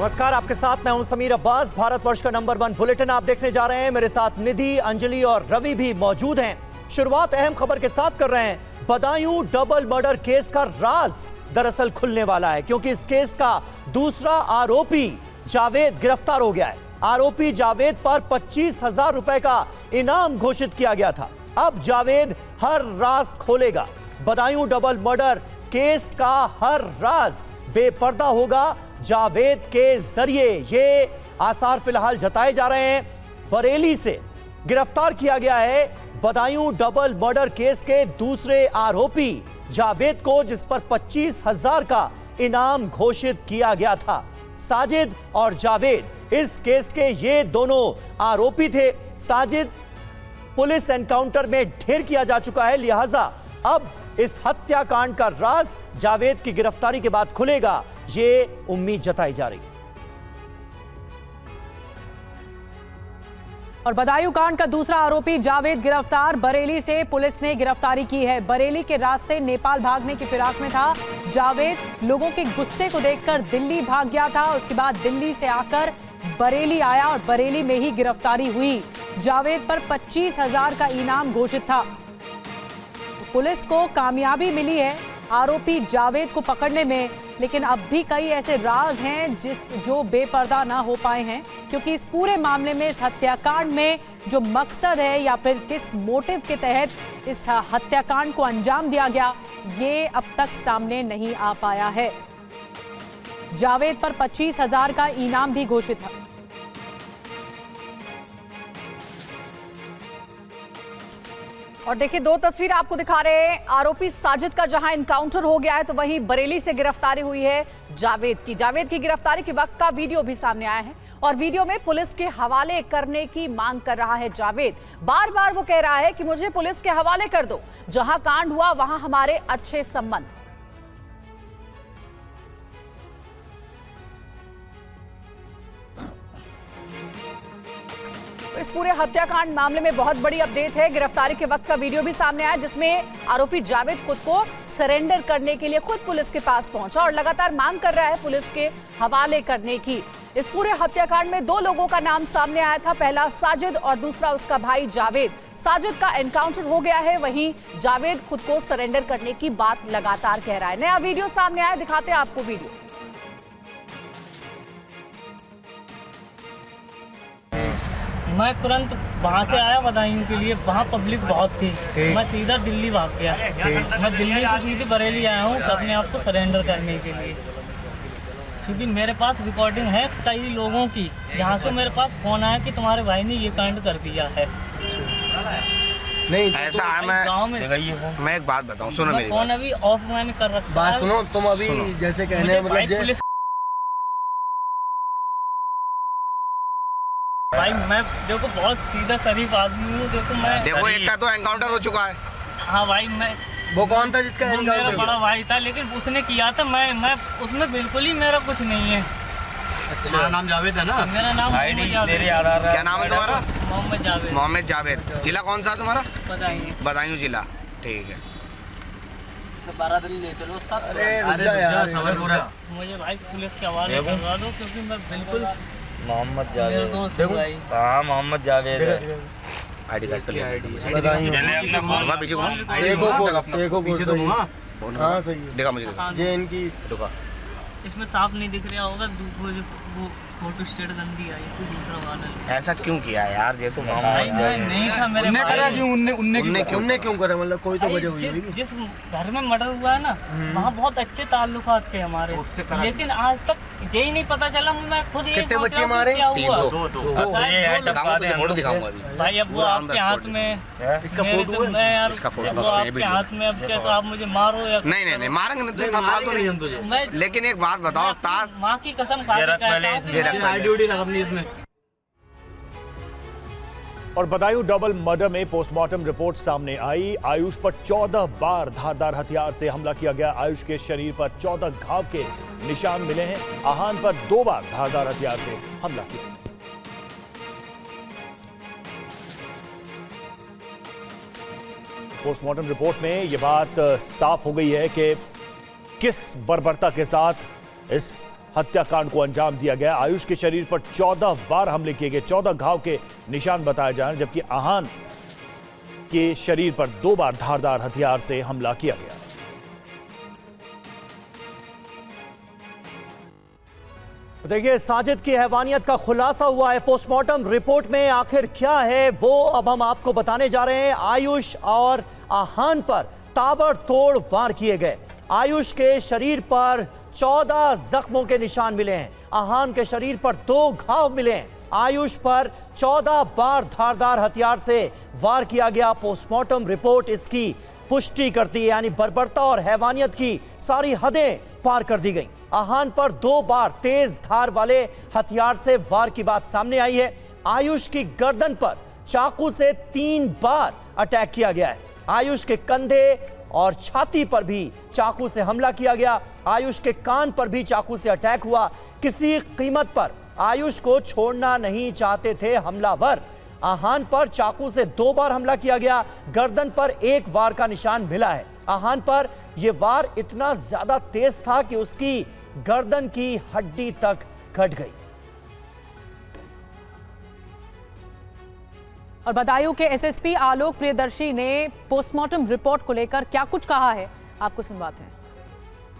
नमस्कार, आपके साथ मैं हूं समीर अब्बास। भारतवर्ष का नंबर 1 बुलेटिन आप देखने जा रहे हैं। मेरे साथ निधि, अंजलि और रवि भी मौजूद हैं। शुरुआत अहम खबर के साथ कर रहे हैं। बदायूं डबल मर्डर केस का राज दरअसल खुलने वाला है, क्योंकि इस केस का दूसरा आरोपी जावेद गिरफ्तार हो गया है। आरोपी जावेद पर 25,000 रुपए का इनाम घोषित किया गया था। अब जावेद हर राज खोलेगा। बदायूं डबल मर्डर केस का हर राज बेपर्दा होगा जावेद के जरिए। ये आसार फिलहाल जताए जा रहे हैं। बरेली से गिरफ्तार किया गया है बदायूं डबल मर्डर केस के दूसरे आरोपी जावेद को, जिस पर 25,000 का इनाम घोषित किया गया था। साजिद और जावेद इस केस के ये दोनों आरोपी थे। साजिद पुलिस एनकाउंटर में ढेर किया जा चुका है, लिहाजा अब इस हत्याकांड का राज जावेद की गिरफ्तारी के बाद खुलेगा, ये उम्मीद जताई जा रही है। और बदायूं कांड का दूसरा आरोपी जावेद गिरफ्तार। बरेली से पुलिस ने गिरफ्तारी की है। बरेली के रास्ते नेपाल भागने की फिराक में था जावेद। लोगों के गुस्से को देखकर दिल्ली भाग गया था। उसके बाद दिल्ली से आकर बरेली आया और बरेली में ही गिरफ्तारी हुई। जावेद पर 25,000 का इनाम घोषित था। पुलिस को कामयाबी मिली है आरोपी जावेद को पकड़ने में, लेकिन अब भी कई ऐसे राज हैं जो बेपर्दा ना हो पाए हैं, क्योंकि इस पूरे मामले में, इस हत्याकांड में जो मकसद है या फिर किस मोटिव के तहत इस हत्याकांड को अंजाम दिया गया, ये अब तक सामने नहीं आ पाया है। जावेद पर 25,000 का इनाम भी घोषित था। और देखिए, दो तस्वीर आपको दिखा रहे हैं। आरोपी साजिद का जहां इनकाउंटर हो गया है, तो वहीं बरेली से गिरफ्तारी हुई है जावेद की गिरफ्तारी के वक्त का वीडियो भी सामने आया है। और वीडियो में पुलिस के हवाले करने की मांग कर रहा है जावेद। बार बार वो कह रहा है कि मुझे पुलिस के हवाले कर दो, जहां कांड हुआ वहां हमारे अच्छे संबंध। इस पूरे हत्याकांड मामले में बहुत बड़ी अपडेट है। गिरफ्तारी के वक्त का वीडियो भी सामने आया, जिसमें आरोपी जावेद खुद को सरेंडर करने के लिए खुद पुलिस के पास पहुंचा और लगातार मांग कर रहा है पुलिस के हवाले करने की। इस पूरे हत्याकांड में दो लोगों का नाम सामने आया था, पहला साजिद और दूसरा उसका भाई जावेद। साजिद का एनकाउंटर हो गया है, वहीं जावेद खुद को सरेंडर करने की बात लगातार कह रहा है। नया वीडियो सामने आया, दिखाते हैं आपको वीडियो। मैं तुरंत वहाँ से आया बदायूं के लिए, वहाँ पब्लिक बहुत थी। मैं सीधा दिल्ली भाग गया। मैं दिल्ली से सीधे बरेली आया हूँ अपने आप को सरेंडर करने के लिए, क्योंकि मेरे पास रिकॉर्डिंग है कई लोगों की, जहाँ से मेरे पास फोन आया कि तुम्हारे भाई ने ये कांड कर दिया है। नहीं ऐसा है। मैं एक बात बताऊँ, सुनो मेरी फोन अभी ऑफ मैंने कर रखा। बात सुनो, तुम अभी जैसे कहने मतलब भाई मैं देखो बहुत सीधा शरीफ आदमी हूँ। देखो एक का तो एनकाउंटर हो चुका है। हाँ भाई, मैं वो कौन था जिसका मेरा बड़ा भाई था, लेकिन उसने किया था। मैं उसमें बिल्कुल ही मेरा कुछ नहीं है। अच्छा, मेरा नाम जावेद है ना? मेरा नाम क्या नाम है तुम्हारा? मोहम्मद जावेद। मोहम्मद जावेद। जिला कौन सा तुम्हारा? बदायूं जिला। ठीक है। 12 दिन ले चलो उस्ताद। अरे मुझे भाई पुलिस के हवाले करवा दो, क्योंकि मैं बिल्कुल मोहम्मद जावेद दोस्त हूँ भाई। हाँ, मोहम्मद जावेद है। आईडी कार्ड पे हाँ सही है। देखा मुझे, जे इनकी रुका। इसमें साफ नहीं दिख रहा होगा, वो फोटो स्टेट गंदी आई, कोई दूसरा वाला है। ऐसा क्यों किया यार? ये तो भाई नहीं था मेरे उन्ने करा क्यों? उनने क्यों करा? मतलब कोई तो वजह हुई होगी। जिस घर में मर्डर हुआ है ना, वहाँ बहुत अच्छे ताल्लुकात थे हमारे, लेकिन आज तक यही नहीं पता चला। मैं खुद ये कितने बच्चे मारे? क्या हुआ? फोटो दिखाऊंगा अभी भाई। अब वो आपके हाथ में, इसका फोटो मैं यार इसका फोटो वो आपके हाथ में, अब चाहे तो आप मुझे मारो या नहीं मारेंगे नहीं। लेकिन एक बात बताओ, माँ की कसम खा के और बदायूं डबल मर्डर में पोस्टमार्टम रिपोर्ट सामने आई। आयुष पर 14 बार धारदार हथियार से हमला किया गया। आयुष के शरीर पर 14 घाव के निशान मिले हैं। आहान पर 2 बार धारदार हथियार से हमला किया। पोस्टमार्टम रिपोर्ट में यह बात साफ हो गई है कि किस बर्बरता के साथ इस हत्याकांड को अंजाम दिया गया। आयुष के शरीर पर 14 बार हमले किए गए, 14 घाव के निशान बताए जा रहे हैं, जबकि आहान के शरीर पर 2 बार धारदार हथियार से हमला किया गया। देखिए, साजिद की हैवानियत का खुलासा हुआ है पोस्टमार्टम रिपोर्ट में। आखिर क्या है वो अब हम आपको बताने जा रहे हैं। आयुष और आहान पर ताबड़तोड़ वार किए गए। आयुष के शरीर पर 14 जख्मों के निशान मिले हैं, आहान के शरीर पर 2 घाव मिले हैं। आयुष पर 14 बार धारदार हथियार से वार किया गया। पोस्टमार्टम रिपोर्ट इसकी पुष्टि करती है, यानी बर्बरता और हैवानियत की सारी हदें पार कर दी गई। आहान पर 2 बार तेज धार वाले हथियार से वार की बात सामने आई है। आयुष की गर्दन पर चाकू से 3 बार अटैक किया गया है। आयुष के कंधे और छाती पर भी चाकू से हमला किया गया। आयुष के कान पर भी चाकू से अटैक हुआ। किसी कीमत पर आयुष को छोड़ना नहीं चाहते थे हमलावर। आहान पर चाकू से 2 बार हमला किया गया। गर्दन पर 1 वार का निशान मिला है। आहान पर यह वार इतना ज्यादा तेज था कि उसकी गर्दन की हड्डी तक कट गई। और बदायूं के एसएसपी आलोक प्रियदर्शी ने पोस्टमार्टम रिपोर्ट को लेकर क्या कुछ कहा है, आपको सुनवाते हैं।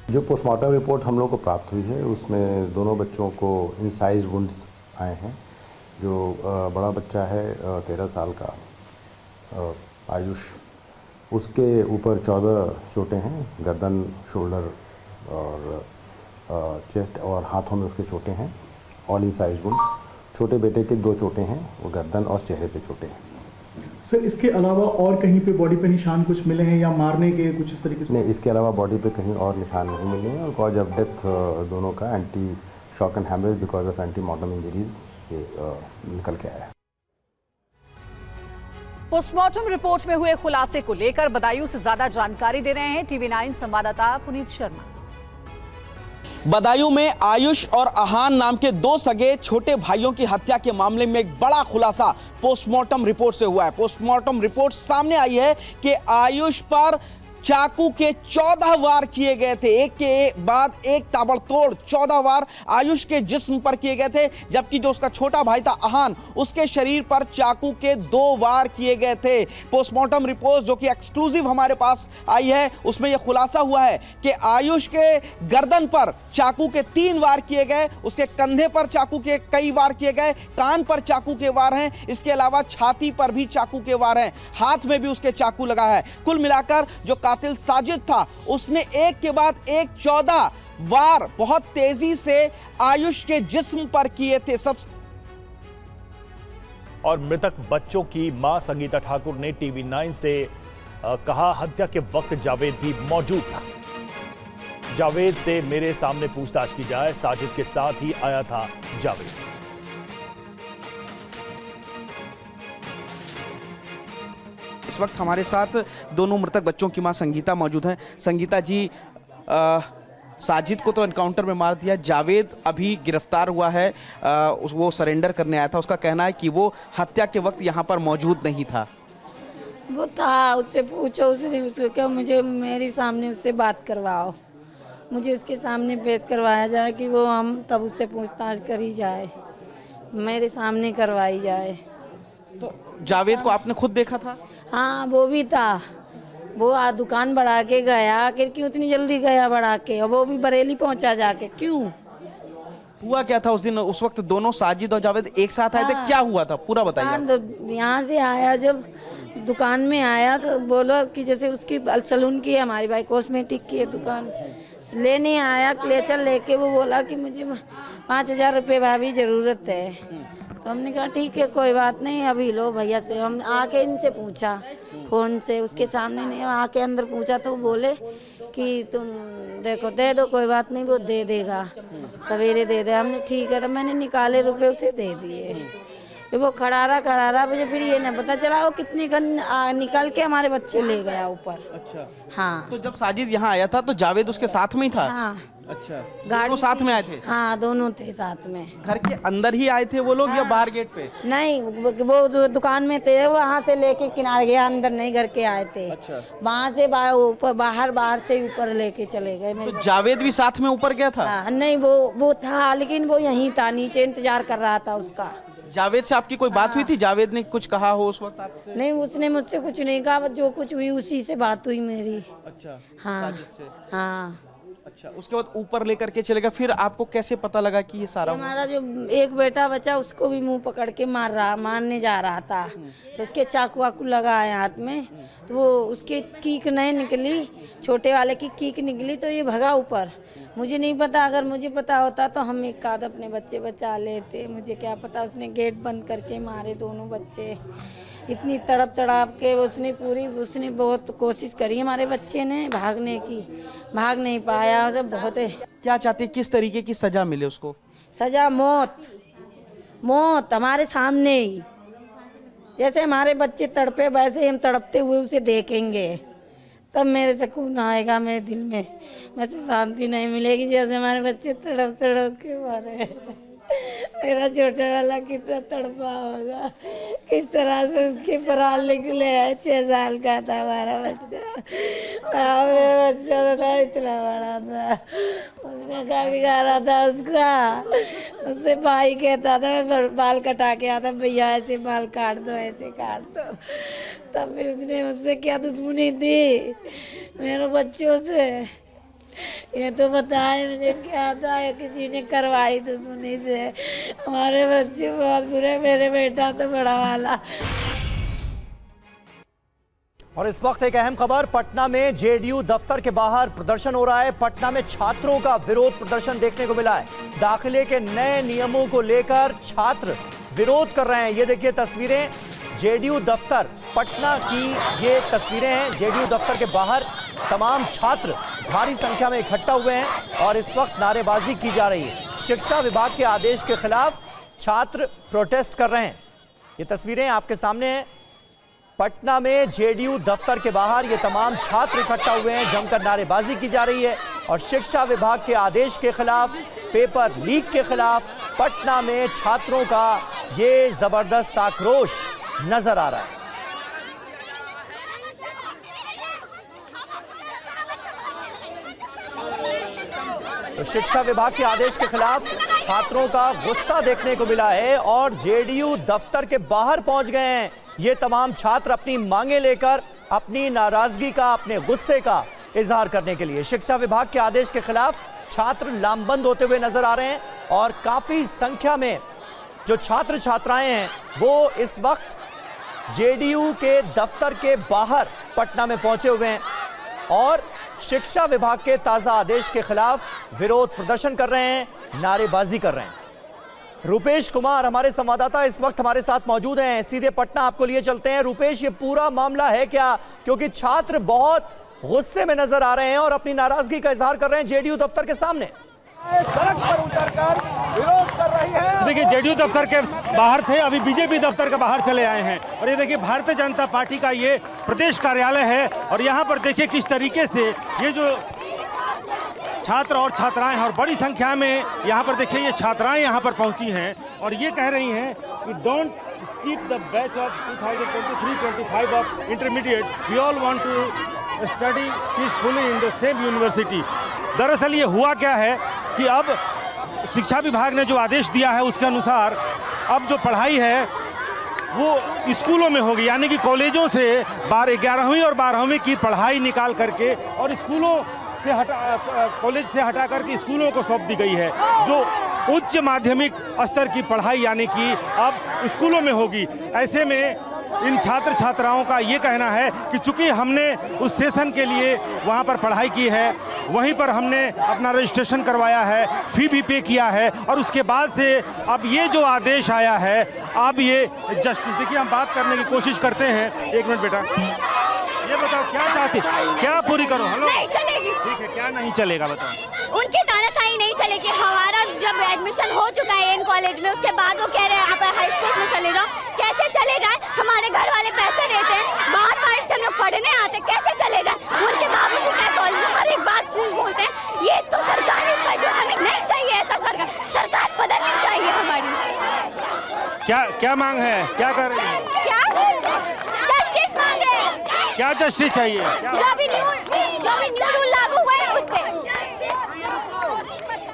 जो पोस्टमार्टम रिपोर्ट हम लोग को प्राप्त हुई है उसमें दोनों बच्चों को इंसाइज वुंड्स आए हैं। जो बड़ा बच्चा है 13 साल का आयुष, उसके ऊपर 14 चोटें हैं, गर्दन, शोल्डर और चेस्ट और हाथों में उसके चोटें हैं, ऑल इंसाइज वुंड्स। छोटे बेटे के 2 चोटें हैं, वो गर्दन और चेहरे पे चोटें हैं। सर, इसके अलावा और कहीं पे बॉडी पे निशान कुछ मिले हैं या मारने के कुछ इस तरीके से? नहीं, इसके अलावा बॉडी पे कहीं और निशान नहीं मिले हैं। और कॉज ऑफ डेथ दोनों का anti shock and haemorrhage because of anti mortem injuries निकल के आया है। पोस्टमार्टम रिपोर्ट में हुए खुलासे को लेकर बदायूं से ज्यादा जानकारी दे रहे हैं टीवी 9 संवाददाता पुनीत शर्मा। बदायूं में आयुष और आहान नाम के 2 सगे छोटे भाइयों की हत्या के मामले में एक बड़ा खुलासा पोस्टमार्टम रिपोर्ट से हुआ है। पोस्टमार्टम रिपोर्ट सामने आई है कि आयुष पर चाकू के 14 वार किए गए थे, एक के बाद एक ताबड़तोड़ 14 वार आयुष के जिस्म पर किए गए थे, जबकि जो उसका छोटा भाई था आहान, उसके शरीर पर चाकू के 2 वार किए गए थे। पोस्टमार्टम रिपोर्ट जो कि एक्सक्लूसिव हमारे पास आई है उसमें यह खुलासा हुआ है कि आयुष के गर्दन पर चाकू के 3 वार किए गए, उसके कंधे पर चाकू के कई वार किए गए, कान पर चाकू के वार हैं, इसके अलावा छाती पर भी चाकू के वार हैं, हाथ में भी उसके चाकू लगा है। कुल मिलाकर जो कातिल साजिद था उसने एक के बाद एक 14 वार बहुत तेजी से आयुष के जिस्म पर किए थे। और मृतक बच्चों की मां संगीता ठाकुर ने टीवी 9 से कहा, हत्या के वक्त जावेद भी मौजूद था। जावेद से मेरे सामने पूछताछ की जाए, साजिद के साथ ही आया था जावेद। इस वक्त हमारे साथ दोनों मृतक बच्चों की मां संगीता मौजूद हैं। संगीता जी, साजिद को तो एनकाउंटर में मार दिया, जावेद अभी गिरफ्तार हुआ है, वो सरेंडर करने आया था। उसका कहना है कि वो हत्या के वक्त यहाँ पर मौजूद नहीं था। वो था, उससे पूछो, उससे क्या, मुझे मेरे सामने उससे बात करवाओ, मुझे उसके सामने पेश करवाया जाए कि वो हम तब उससे पूछताछ करी जाए, मेरे सामने करवाई जाए। तो जावेद को आपने खुद देखा था? हाँ, वो भी था। वो दुकान बढ़ा के गया, आखिर क्यों इतनी जल्दी गया बढ़ा के, और वो भी बरेली पहुंचा जाके, क्यों? हुआ क्या था उस दिन? उस वक्त दोनों साजिद और जावेद एक साथ आए थे, क्या हुआ था पूरा बताइए। तो यहाँ से आया, जब दुकान में आया तो बोलो कि जैसे उसकी सलून की है, हमारी भाई कॉस्मेटिक की है दुकान, लेने आया क्लेचर लेके। वो बोला कि मुझे 5000 रुपये भाभी ज़रूरत है। तो हमने कहा ठीक है, कोई बात नहीं, अभी लो भैया से। हम आके इनसे पूछा फ़ोन से, उसके सामने नहीं, आके अंदर पूछा तो बोले कि तुम देखो दे दो, कोई बात नहीं, वो दे देगा, सवेरे दे दे। हमने ठीक है, तो मैंने निकाले रुपए उसे दे दिए। फिर वो खड़ा मुझे फिर ये नहीं पता चला वो कितनी निकल के हमारे बच्चे ले गया ऊपर। अच्छा। हाँ। तो जब साजिद यहाँ आया था तो जावेद उसके साथ में ही था? हाँ। अच्छा, गाड़ी साथ में आए थे? हाँ, दोनों थे साथ में। घर के अंदर ही आए थे वो लोग या बाहर गेट पे? नहीं, वो दुकान में थे, वहाँ से लेके किनारे गया, अंदर नहीं घर के आए थे। अच्छा। वहाँ से बाहर से ऊपर लेके चले गए। तो जावेद भी साथ में ऊपर गया था? नहीं, वो था, लेकिन वो यहीं था, नीचे इंतजार कर रहा था उसका। जावेद से आपकी कोई बात हुई थी? जावेद ने कुछ कहा हो उस वक्त आपसे? नहीं, उसने मुझसे कुछ नहीं कहा, जो कुछ हुई उसी से बात हुई मेरी। अच्छा। हाँ। से? हाँ। अच्छा, उसके बाद ऊपर लेकर के चलेगा, फिर आपको कैसे पता लगा कि ये सारा हमारा जो एक बेटा बचा उसको भी मुंह पकड़ के मारने जा रहा था, तो उसके चाकू वाकू लगा है हाथ में, तो वो उसकी कीक नहीं निकली, छोटे वाले की कीक निकली, तो ये भगा ऊपर। मुझे नहीं पता, अगर मुझे पता होता तो हम एक आध अपने बच्चे बचा लेते, मुझे क्या पता। उसने गेट बंद करके मारे दोनों बच्चे, इतनी तड़प के उसने बहुत कोशिश करी हमारे बच्चे ने भागने की, भाग नहीं पाया। सब बहुत है। क्या चाहते, किस तरीके की सजा मिले उसको? सजा मौत हमारे सामने ही, जैसे हमारे बच्चे तड़पे वैसे ही हम तड़पते हुए उसे देखेंगे, तब मेरे सुकून आएगा मेरे दिल में। वैसे शांति नहीं मिलेगी जैसे हमारे बच्चे तड़प के मारे। मेरा छोटा वाला कितना तड़पा होगा, किस तरह से उसके प्राण निकले हैं। 6 साल का था हमारा बच्चा। मेरा बच्चा था इतना बड़ा था, उसने क्या बिगाड़ा था उसका। उससे भाई कहता था, बाल कटा के आता, भैया ऐसे बाल काट दो, ऐसे काट दो। तब फिर उसने मुझसे क्या दुश्मनी थी मेरे बच्चों से, ये तो बताए मुझे क्या था, किसी ने करवाई दुश्मनी से। हमारे बच्चे बहुत बुरे, मेरे बेटा तो बड़ा वाला। और इस वक्त एक अहम खबर, पटना में जेडीयू दफ्तर के बाहर प्रदर्शन हो रहा है। पटना में छात्रों का विरोध प्रदर्शन देखने को मिला है। दाखिले के नए नियमों को लेकर छात्र विरोध कर रहे हैं। ये देखिए तस्वीरें जेडीयू दफ्तर पटना की, ये तस्वीरें हैं जेडीयू दफ्तर के बाहर। तमाम छात्र भारी संख्या में इकट्ठा हुए हैं और इस वक्त नारेबाजी की जा रही है। शिक्षा विभाग के आदेश के खिलाफ छात्र प्रोटेस्ट कर रहे हैं। ये तस्वीरें आपके सामने हैं। पटना में जेडीयू दफ्तर के बाहर ये तमाम छात्र इकट्ठा हुए हैं, जमकर नारेबाजी की जा रही है और शिक्षा विभाग के आदेश के खिलाफ, पेपर लीक के खिलाफ पटना में छात्रों का ये जबरदस्त आक्रोश नजर आ रहा है। तो शिक्षा विभाग के आदेश के खिलाफ छात्रों का गुस्सा देखने को मिला है और जेडीयू दफ्तर के बाहर पहुंच गए हैं ये तमाम छात्र अपनी मांगे लेकर, अपनी नाराजगी का, अपने गुस्से का इजहार करने के लिए। शिक्षा विभाग के आदेश के खिलाफ छात्र लामबंद होते हुए नजर आ रहे हैं और काफी संख्या में जो छात्र छात्राएं हैं वो इस वक्त जेडीयू के दफ्तर के बाहर पटना में पहुंचे हुए हैं और शिक्षा विभाग के ताजा आदेश के खिलाफ विरोध प्रदर्शन कर रहे हैं, नारेबाजी कर रहे हैं। रूपेश कुमार हमारे संवाददाता इस वक्त हमारे साथ मौजूद हैं, सीधे पटना आपको लिए चलते हैं। रूपेश, ये पूरा मामला है क्या? क्योंकि छात्र बहुत गुस्से में नजर आ रहे हैं और अपनी नाराजगी का इजहार कर रहे हैं जेडीयू दफ्तर के सामने। सड़क पर उतरकर विरोध कर रही है। देखिए, जेडीयू दफ्तर के बाहर थे, अभी बीजेपी दफ्तर के बाहर चले आए हैं और ये देखिए भारतीय जनता पार्टी का ये प्रदेश कार्यालय है और यहाँ पर देखिए किस तरीके से ये जो छात्र और छात्राएं हैं और बड़ी संख्या में यहाँ पर देखिए ये छात्राएं यहाँ पर पहुँची हैं और ये कह रही हैं कि don't skip the batch of 2023-25 of intermediate, we all want to study peacefully in the same university. दरअसल ये हुआ क्या है कि अब शिक्षा विभाग ने जो आदेश दिया है उसके अनुसार अब जो पढ़ाई है वो स्कूलों में होगी, यानी कि कॉलेजों से 11वीं और 12वीं की पढ़ाई निकाल करके और स्कूलों से कॉलेज से हटा करके स्कूलों को सौंप दी गई है। जो उच्च माध्यमिक स्तर की पढ़ाई यानी कि अब स्कूलों में होगी। ऐसे में इन छात्र छात्राओं का ये कहना है कि चूंकि हमने उस सेशन के लिए वहाँ पर पढ़ाई की है, वहीं पर हमने अपना रजिस्ट्रेशन करवाया है, फी भी पे किया है और उसके बाद से अब ये जो आदेश आया है, अब ये जस्टिस, देखिए हम बात करने की कोशिश करते हैं। एक मिनट बेटा, ये बताओ क्या चाहती, क्या पूरी करो? हेलो, नहीं चलेगी। ठीक है, क्या नहीं चलेगा बताओ? उनकी तानाशाही नहीं चलेगी। हमारा जब एडमिशन हो चुका है इन कॉलेज में, उसके बाद वो कह रहे हैं आप हाई स्कूल में चले जाओ। कैसे चले जाए? हमारे घर वाले पैसे देते हैं, बाहर से हम लोग पढ़ने आते, कैसे चले जाए? उनके बाबूजी क्या कॉलेज हर एक बात बोलते हैं। ये तो सरकारी पढ़, हमें नहीं चाहिए ऐसा सरकार बदलनी चाहिए हमारी। क्या मांग है, क्या कर रही है? क्या जस्टिस मांग रहे हैं? क्या जस्टिस चाहिए? जो भी न्यू रूल लागू हुआ है उस पे।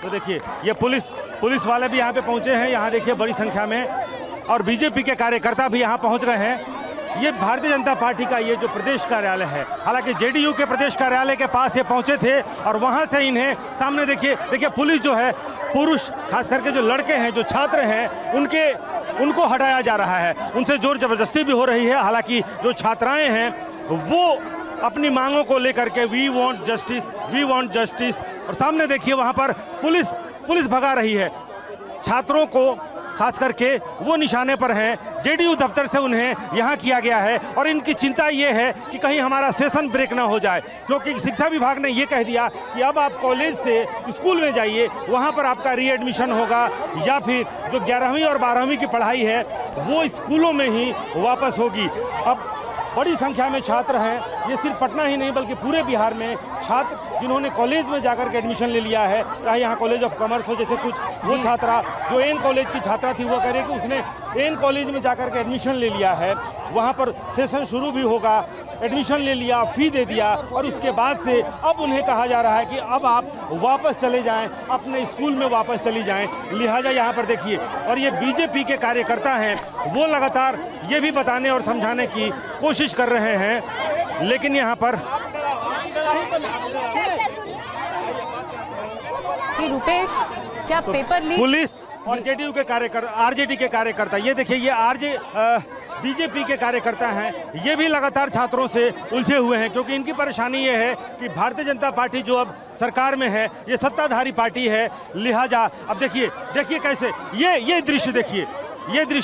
तो देखिए ये पुलिस वाले भी यहाँ पे पहुँचे हैं। यहाँ देखिए बड़ी संख्या में, और बीजेपी के कार्यकर्ता भी यहाँ पहुँच गए हैं। ये भारतीय जनता पार्टी का ये जो प्रदेश कार्यालय है, हालांकि जेडीयू के प्रदेश कार्यालय के पास ये पहुंचे थे और वहां से इन्हें सामने देखिए पुलिस जो है, पुरुष खास करके जो लड़के हैं, जो छात्र हैं, उनको हटाया जा रहा है, उनसे जोर जबरदस्ती भी हो रही है। हालांकि जो छात्राएं हैं वो अपनी मांगों को लेकर के वी वांट जस्टिस, और सामने देखिए वहां पर पुलिस भगा रही है छात्रों को, खास करके वो निशाने पर हैं। जेडीयू दफ्तर से उन्हें यहाँ किया गया है और इनकी चिंता ये है कि कहीं हमारा सेशन ब्रेक ना हो जाए, क्योंकि शिक्षा विभाग ने ये कह दिया कि अब आप कॉलेज से स्कूल में जाइए, वहाँ पर आपका रीएडमिशन होगा, या फिर जो 11वीं और 12वीं की पढ़ाई है वो स्कूलों में ही वापस होगी। अब बड़ी संख्या में छात्र हैं, ये सिर्फ पटना ही नहीं बल्कि पूरे बिहार में छात्र जिन्होंने कॉलेज में जाकर के एडमिशन ले लिया है, चाहे यहाँ कॉलेज ऑफ कॉमर्स हो, जैसे कुछ वो छात्रा जो एन कॉलेज की छात्रा थी, वो कह रही है कि उसने एन कॉलेज में जाकर के एडमिशन ले लिया है, वहाँ पर सेशन शुरू भी होगा, एडमिशन ले लिया, फ़ी दे दिया, और उसके बाद से अब उन्हें कहा जा रहा है कि अब आप वापस चले जाएं, अपने स्कूल में वापस चली जाएं। लिहाजा यहाँ पर देखिए, और ये बीजेपी के कार्यकर्ता हैं, वो लगातार ये भी बताने और समझाने की कोशिश कर रहे हैं, लेकिन यहाँ पर रुपेश, क्या पेपर लीक? पुलिस और जेडीयू के कार्यकर्ता, आरजेडी के कार्यकर्ता, ये देखिए ये बीजेपी के कार्यकर्ता हैं, ये भी लगातार छात्रों से उलझे हुए हैं, क्योंकि इनकी परेशानी ये है कि भारतीय जनता पार्टी जो अब सरकार में है, ये सत्ताधारी पार्टी है। लिहाजा अब देखिए कैसे ये दृश्य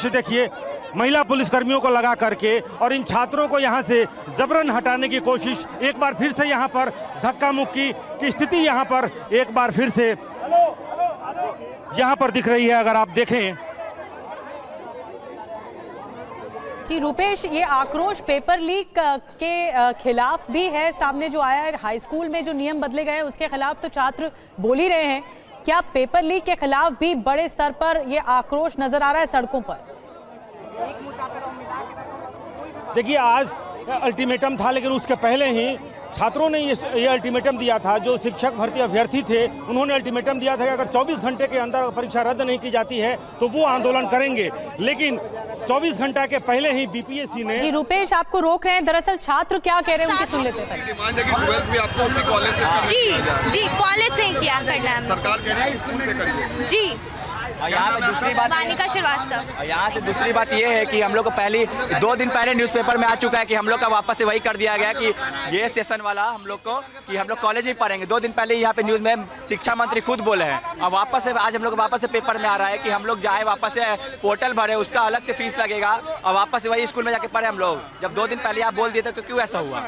देखिए महिला पुलिसकर्मियों को लगा करके और इन छात्रों को यहाँ से जबरन हटाने की कोशिश, एक बार फिर से यहाँ पर धक्का मुक्की की स्थिति यहाँ पर एक बार फिर से यहाँ पर दिख रही है। अगर आप देखें जी रुपेश, ये आक्रोश पेपर लीक के खिलाफ भी है, सामने जो आया है हाई स्कूल में जो नियम बदले गए हैं उसके खिलाफ तो छात्र बोल ही रहे हैं। क्या पेपर लीक के खिलाफ भी बड़े स्तर पर ये आक्रोश नजर आ रहा है सड़कों पर? देखिए आज अल्टीमेटम था, लेकिन उसके पहले ही छात्रों ने ये अल्टीमेटम दिया था। जो शिक्षक भर्ती अभ्यर्थी थे उन्होंने अल्टीमेटम दिया था कि अगर 24 घंटे के अंदर परीक्षा रद्द नहीं की जाती है तो वो आंदोलन करेंगे, लेकिन 24 घंटा के पहले ही बीपीएससी ने। जी रुपेश, आपको रोक रहे हैं, दरअसल छात्र क्या कह रहे हैं उनकी सुन लेते हैं। जी कॉलेज से किया करना है, सरकार कह रही है स्कूल से करिए। जी यहाँ पे दूसरी बात, वानिका श्रीवास्तव, यहाँ से दूसरी बात ये है कि हम लोग को पहले 2 दिन पहले न्यूज़पेपर में आ चुका है कि हम लोग का वापस से वही कर दिया गया कि ये सेशन वाला हम लोग को कि हम लोग कॉलेज ही पढ़ेंगे। 2 दिन पहले यहाँ पे न्यूज़ में शिक्षा मंत्री खुद बोले हैं, और वापस से आज हम लोग वापस से पेपर में आ रहा है कि हम लोग जाए वापस से पोर्टल भरे, उसका अलग से फीस लगेगा और वापस से वही स्कूल में जाके पढ़े हम लोग। जब 2 दिन पहले आप बोल दिए तो क्यों ऐसा हुआ?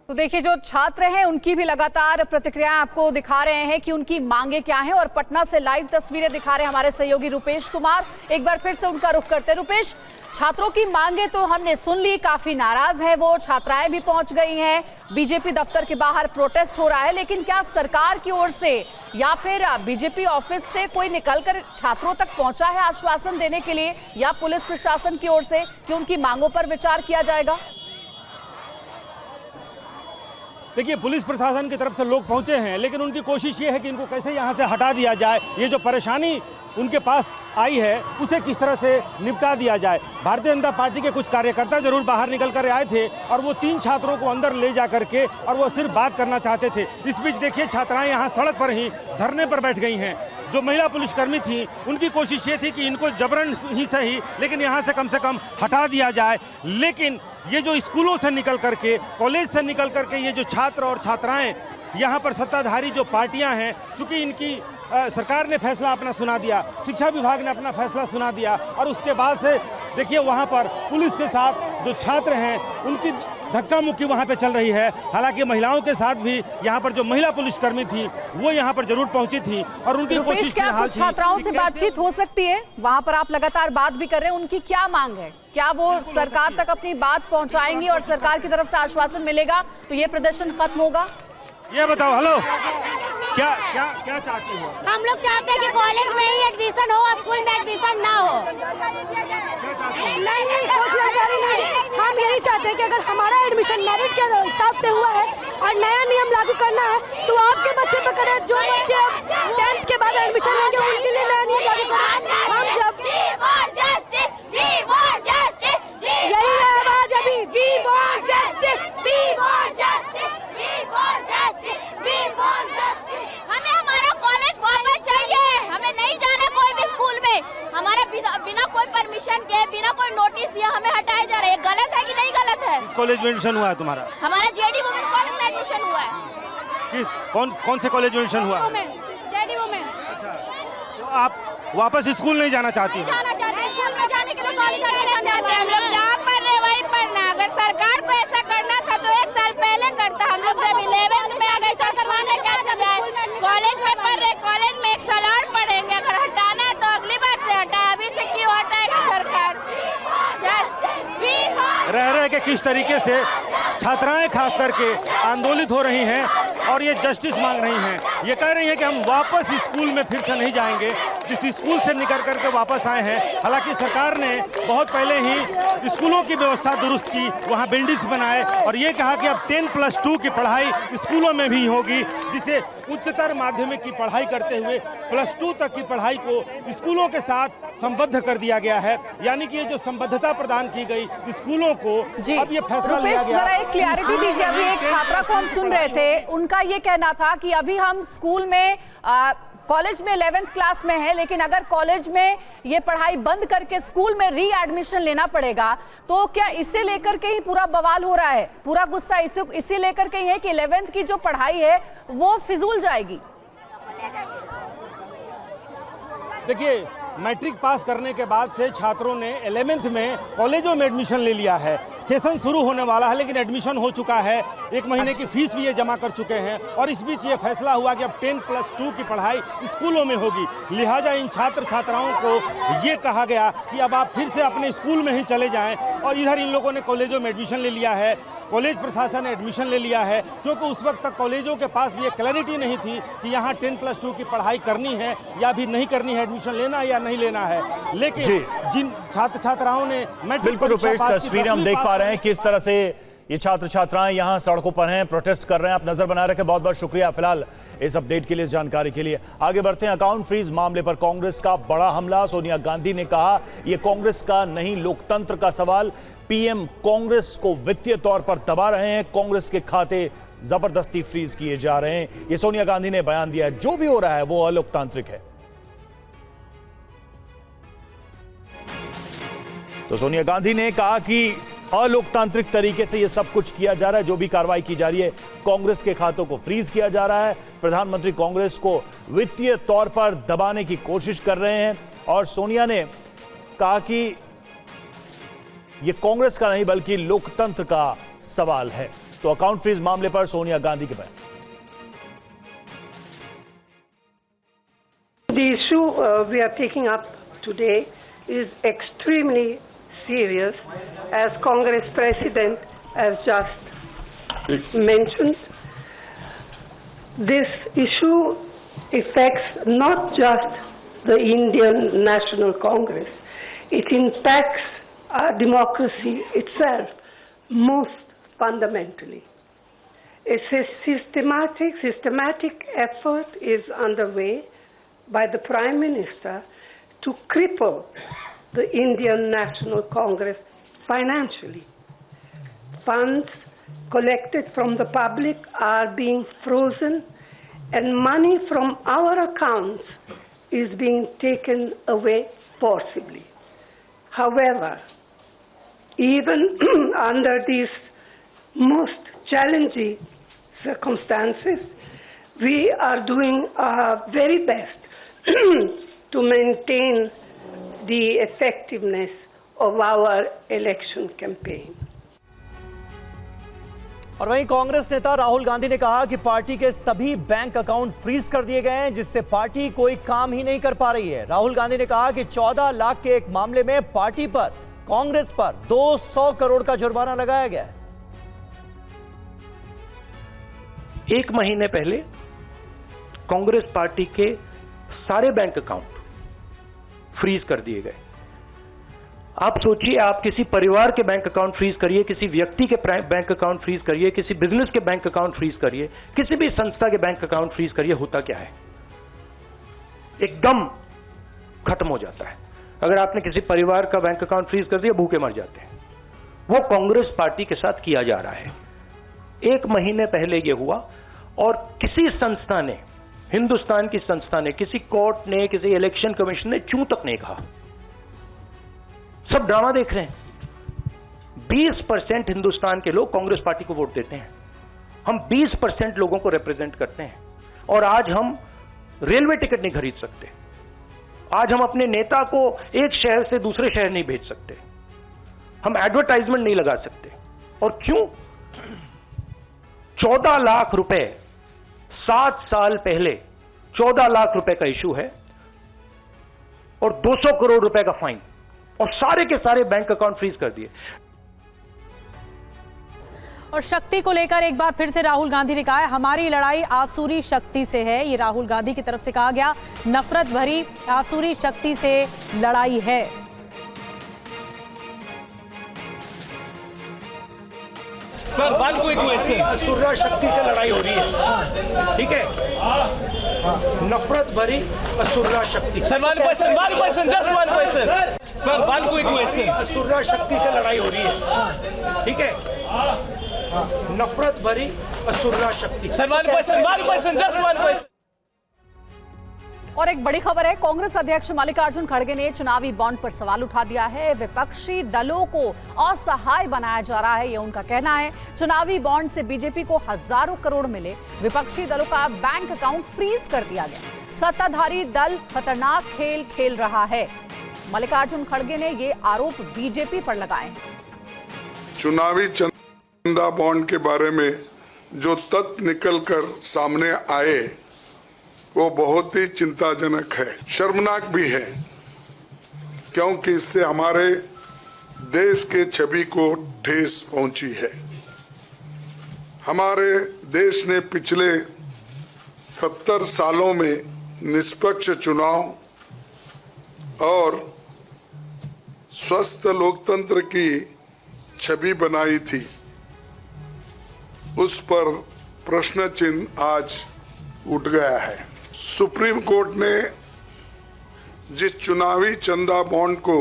तो देखिए जो छात्र हैं उनकी भी लगातार प्रतिक्रिया आपको दिखा रहे हैं कि उनकी मांगे क्या हैं, और पटना से लाइव तस्वीरें दिखा रहे हैं हमारे सहयोगी रुपेश कुमार। एक बार फिर से उनका रुख करते हैं। रुपेश, छात्रों की मांगे तो हमने सुन ली, काफी नाराज है वो, छात्राएं भी पहुंच गई हैं, बीजेपी दफ्तर के बाहर प्रोटेस्ट हो रहा है, लेकिन क्या सरकार की ओर से या फिर बीजेपी ऑफिस से कोई निकलकर छात्रों तक पहुंचा है आश्वासन देने के लिए, या पुलिस प्रशासन की ओर से कि उनकी मांगों पर विचार किया जाएगा? देखिए पुलिस प्रशासन की तरफ से लोग पहुंचे हैं, लेकिन उनकी कोशिश ये है कि इनको कैसे यहाँ से हटा दिया जाए, ये जो परेशानी उनके पास आई है उसे किस तरह से निपटा दिया जाए। भारतीय जनता पार्टी के कुछ कार्यकर्ता जरूर बाहर निकल कर आए थे और वो 3 छात्रों को अंदर ले जा करके और वो सिर्फ बात करना चाहते थे। इस बीच देखिए छात्राएं यहाँ सड़क पर ही धरने पर बैठ गई हैं। जो महिला पुलिसकर्मी थी उनकी कोशिश ये थी कि इनको जबरन ही सही, लेकिन यहाँ से कम हटा दिया जाए। लेकिन ये जो स्कूलों से निकल करके, कॉलेज से निकल करके ये जो छात्र और छात्राएं यहाँ पर सत्ताधारी जो पार्टियां हैं, चूँकि इनकी सरकार ने फैसला अपना सुना दिया, शिक्षा विभाग ने अपना फैसला सुना दिया, और उसके बाद से देखिए वहाँ पर पुलिस के साथ जो छात्र हैं धक्का मुक्की वहाँ पे चल रही है। हालांकि महिलाओं के साथ भी यहाँ पर जो महिला पुलिसकर्मी थी वो यहाँ पर जरूर पहुंची थी और उनकी कोशिश क्या कुछ छात्राओं से बातचीत हो सकती है? वहाँ पर आप लगातार बात भी कर रहे हैं, उनकी क्या मांग है? क्या वो सरकार तक अपनी बात पहुँचाएंगी और सरकार की तरफ से आश्वासन मिलेगा तो ये प्रदर्शन खत्म होगा? ये बताओ, हेलो, क्या क्या क्या चाहती हो? हम लोग चाहते हैं कि कॉलेज में ही एडमिशन हो, स्कूल में एडमिशन ना हो। नहीं, कुछ जानकारी नहीं। हम यही चाहते हैं कि अगर हमारा एडमिशन मेरिट के हिसाब से हुआ है और नया नियम लागू करना है तो आपके बच्चे पकड़े, जो बच्चे 10th के बाद एडमिशन लेंगे उनके लिए नया नियम लागू करना। हम जब यही है आवाज अभी, we want justice, we want justice, we want justice, we want justice. हमें हमारा कॉलेज वापस चाहिए, हमें नहीं जाना कोई भी स्कूल में। हमारा बिना कोई परमिशन के, बिना कोई नोटिस दिया हमें हटाया जा रहा है। गलत है कि नहीं गलत है? कॉलेज में एडमिशन हुआ है तुम्हारा? हमारा जेडी वुमेन्स कॉलेज में एडमिशन हुआ है। कौन से कॉलेज में एडमिशन हुआ? JD women's. तो आप वापस स्कूल नहीं जाना चाहती? जाना चाहते हैं, स्कूल में जाने के लिए कॉलेज एडमिशन चाहते हैं। हम लोग जहाँ पढ़ रहे वहीं पढ़ना। अगर सरकार को ऐसा करना था तो 1 साल पहले करता। हम लोग जब 11th में अगर ऐसा करवाने कैसे जाए? कॉलेज में पढ़ रहे, कॉलेज में 1 साल और पढ़ेंगे। अगर हटाना है तो अगली बार से हटाए, अभी से क्यों हटाएगी सरकार? रह रहे कि किस तरीके से छात्राएं खास करके आंदोलित हो रही हैं और ये जस्टिस मांग रही हैं। ये कह रही हैं कि हम वापस स्कूल में फिर से नहीं जाएंगे, जिस स्कूल से निकल करके वापस आए हैं। हालांकि सरकार ने बहुत पहले ही स्कूलों की व्यवस्था दुरुस्त की, वहाँ बिल्डिंग्स बनाए और ये कहा कि अब 10+2 की पढ़ाई स्कूलों में भी होगी, जिसे उच्चतर माध्यमिक की पढ़ाई करते हुए +2 तक की पढ़ाई को स्कूलों के साथ संबद्ध कर दिया गया है। यानी कि ये जो संबद्धता प्रदान की गई स्कूलों को, अब ये फैसला लिया गया। जरा एक क्लैरिटी दीजिए। अभी एक छात्रा को हम सुन रहे थे, उनका ये कहना था कि अभी हम स्कूल में कॉलेज में 11th क्लास में है, लेकिन अगर कॉलेज में ये पढ़ाई बंद करके स्कूल में री एडमिशन लेना पड़ेगा तो क्या इसे लेकर के ही पूरा बवाल हो रहा है? पूरा गुस्सा इसे लेकर के ही है कि 11th की जो पढ़ाई है वो फिजूल जाएगी? देखिए, मैट्रिक पास करने के बाद से छात्रों ने 11th में कॉलेजों में एडमिशन ले लिया है। सेशन शुरू होने वाला है लेकिन एडमिशन हो चुका है। 1 महीने की फीस भी ये जमा कर चुके हैं और इस बीच ये फैसला हुआ कि अब 10+2 की पढ़ाई स्कूलों में होगी। लिहाजा इन छात्र छात्राओं को ये कहा गया कि अब आप फिर से अपने स्कूल में ही चले जाएं और इधर इन लोगों ने कॉलेजों में एडमिशन ले लिया है। कॉलेज प्रशासन ने एडमिशन ले लिया है क्योंकि उस वक्त तक कॉलेजों के पास भी ये क्लैरिटी नहीं थी कि यहाँ 10+2 की पढ़ाई करनी है या भी नहीं करनी है, एडमिशन लेना है या नहीं लेना है। लेकिन जिन छात्र छात्राओं ने बिल्कुल रुपेश, तस्वीरें हम देख पा रहे हैं किस तरह से ये छात्र छात्राएं यहाँ सड़कों पर हैं, प्रोटेस्ट कर रहे हैं। आप नजर बना रखे, बहुत बहुत शुक्रिया फिलहाल इस अपडेट के लिए, इस जानकारी के लिए। आगे बढ़ते हैं। अकाउंट फ्रीज मामले पर कांग्रेस का बड़ा हमला। सोनिया गांधी ने कहा यह कांग्रेस का नहीं लोकतंत्र का सवाल। पीएम कांग्रेस को वित्तीय तौर पर दबा रहे हैं, कांग्रेस के खाते जबरदस्ती फ्रीज किए जा रहे हैं, ये सोनिया गांधी ने बयान दिया है। जो भी हो रहा है वो अलोकतांत्रिक है। तो सोनिया गांधी ने कहा कि अलोकतांत्रिक तरीके से यह सब कुछ किया जा रहा है, जो भी कार्रवाई की जा रही है, कांग्रेस के खातों को फ्रीज किया जा रहा है। प्रधानमंत्री कांग्रेस को वित्तीय तौर पर दबाने की कोशिश कर रहे हैं और सोनिया ने कहा कि यह कांग्रेस का नहीं बल्कि लोकतंत्र का सवाल है। तो अकाउंट फ्रीज मामले पर सोनिया गांधी के बयान। The issue we are taking up today is extremely serious, as Congress President has just mentioned. This issue affects not just the Indian National Congress, it impacts our democracy itself most fundamentally. A systematic effort is underway by the Prime Minister to cripple the Indian National Congress financially. Funds collected from the public are being frozen and money from our accounts is being taken away forcibly. However, even under these most challenging circumstances, we are doing our very best to maintain the effectiveness of our election campaign. और वहीं कांग्रेस नेता राहुल गांधी ने कहा कि party के सभी bank account freeze कर दिए गए हैं, जिससे पार्टी कोई काम ही नहीं कर पा रही है। राहुल गांधी ने कहा कि 14 लाख के एक मामले में पार्टी पर, कांग्रेस पर 200 करोड़ का जुर्माना लगाया गया है। 1 महीने पहले कांग्रेस पार्टी के सारे बैंक अकाउंट फ्रीज कर दिए गए। आप सोचिए, आप किसी परिवार के बैंक अकाउंट फ्रीज करिए, किसी व्यक्ति के बैंक अकाउंट फ्रीज करिए, किसी बिजनेस के बैंक अकाउंट फ्रीज करिए, किसी भी संस्था के बैंक अकाउंट फ्रीज करिए, होता क्या है? एकदम खत्म हो जाता है। अगर आपने किसी परिवार का बैंक अकाउंट फ्रीज कर दिया, भूखे मर जाते हैं। वो कांग्रेस पार्टी के साथ किया जा रहा है। 1 महीने पहले ये हुआ और किसी संस्था ने, हिंदुस्तान की संस्था ने, किसी कोर्ट ने, किसी इलेक्शन कमीशन ने चूं तक नहीं कहा। सब ड्रामा देख रहे हैं। 20% हिंदुस्तान के लोग कांग्रेस पार्टी को वोट देते हैं। हम 20% लोगों को रिप्रेजेंट करते हैं और आज हम रेलवे टिकट नहीं खरीद सकते। आज हम अपने नेता को एक शहर से दूसरे शहर नहीं भेज सकते। हम एडवर्टाइजमेंट नहीं लगा सकते। और क्यों? 14 लाख रुपए 7 साल पहले 14 लाख रुपए का इशू है और 200 करोड़ रुपए का फाइन, और सारे के सारे बैंक अकाउंट फ्रीज कर दिए। और शक्ति को लेकर एक बार फिर से राहुल गांधी ने कहा है, हमारी लड़ाई आसुरी शक्ति से है। ये राहुल गांधी की तरफ से कहा गया, नफरत भरी आसुरी शक्ति से लड़ाई है। Sir, one quick question. असुरा शक्ति से लड़ाई हो रही है, ठीक है? नफरत भरी असुरा शक्ति। Sir, one question, just one question. Sir, one quick question. असुरा शक्ति से लड़ाई हो रही है, ठीक है? नफरत भरी असुरा शक्ति। Sir, one question, just one question. और एक बड़ी खबर है, कांग्रेस अध्यक्ष मल्लिकार्जुन खड़गे ने चुनावी बॉन्ड पर सवाल उठा दिया है। विपक्षी दलों को असहाय बनाया जा रहा है, ये उनका कहना है। चुनावी बॉन्ड से बीजेपी को हजारों करोड़ मिले, विपक्षी दलों का बैंक अकाउंट फ्रीज कर दिया गया। सत्ताधारी दल खतरनाक खेल खेल रहा है। मल्लिकार्जुन खड़गे ने ये आरोप बीजेपी पर लगाए। चुनावी चंदा बॉन्ड के बारे में जो तथ्य निकलकर सामने आए वो बहुत ही चिंताजनक है, शर्मनाक भी है, क्योंकि इससे हमारे देश के छवि को ठेस पहुंची है। हमारे देश ने पिछले 70 सालों में निष्पक्ष चुनाव और स्वस्थ लोकतंत्र की छवि बनाई थी। उस पर प्रश्न चिन्ह आज उठ गया है। सुप्रीम कोर्ट ने जिस चुनावी चंदा बॉन्ड को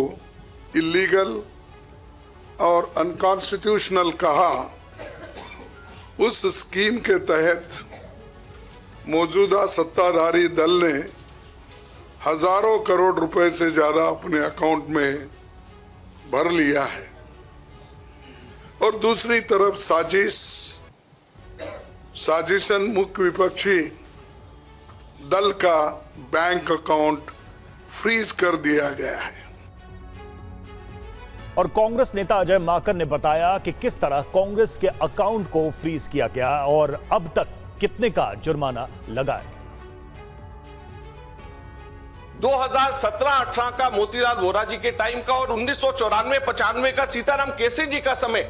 इलीगल और अनकॉन्स्टिट्यूशनल कहा, उस स्कीम के तहत मौजूदा सत्ताधारी दल ने हजारों करोड़ रुपए से ज्यादा अपने अकाउंट में भर लिया है और दूसरी तरफ साजिशन मुख्य विपक्षी दल का बैंक अकाउंट फ्रीज कर दिया गया है। और कांग्रेस नेता अजय माकन ने बताया कि किस तरह कांग्रेस के अकाउंट को फ्रीज किया गया और अब तक कितने का जुर्माना लगाया। 2017-18 का मोतीलाल वोरा जी के टाइम का और 1994-95 का सीताराम केसरी जी का समय,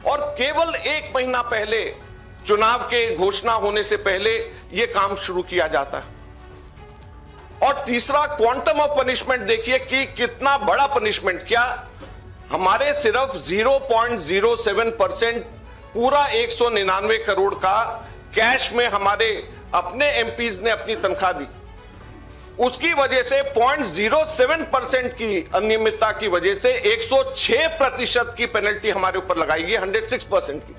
और केवल 1 महीना पहले चुनाव के घोषणा होने से पहले यह काम शुरू किया जाता है। और तीसरा, क्वांटम ऑफ पनिशमेंट देखिए कि कितना बड़ा पनिशमेंट। क्या हमारे सिर्फ 0.07% पूरा 199 करोड़ का कैश में हमारे अपने एमपीज ने अपनी तनख्वाह दी, उसकी वजह से 0.07% की अनियमितता की वजह से 106% की पेनल्टी हमारे ऊपर लगाई गई, 106% की।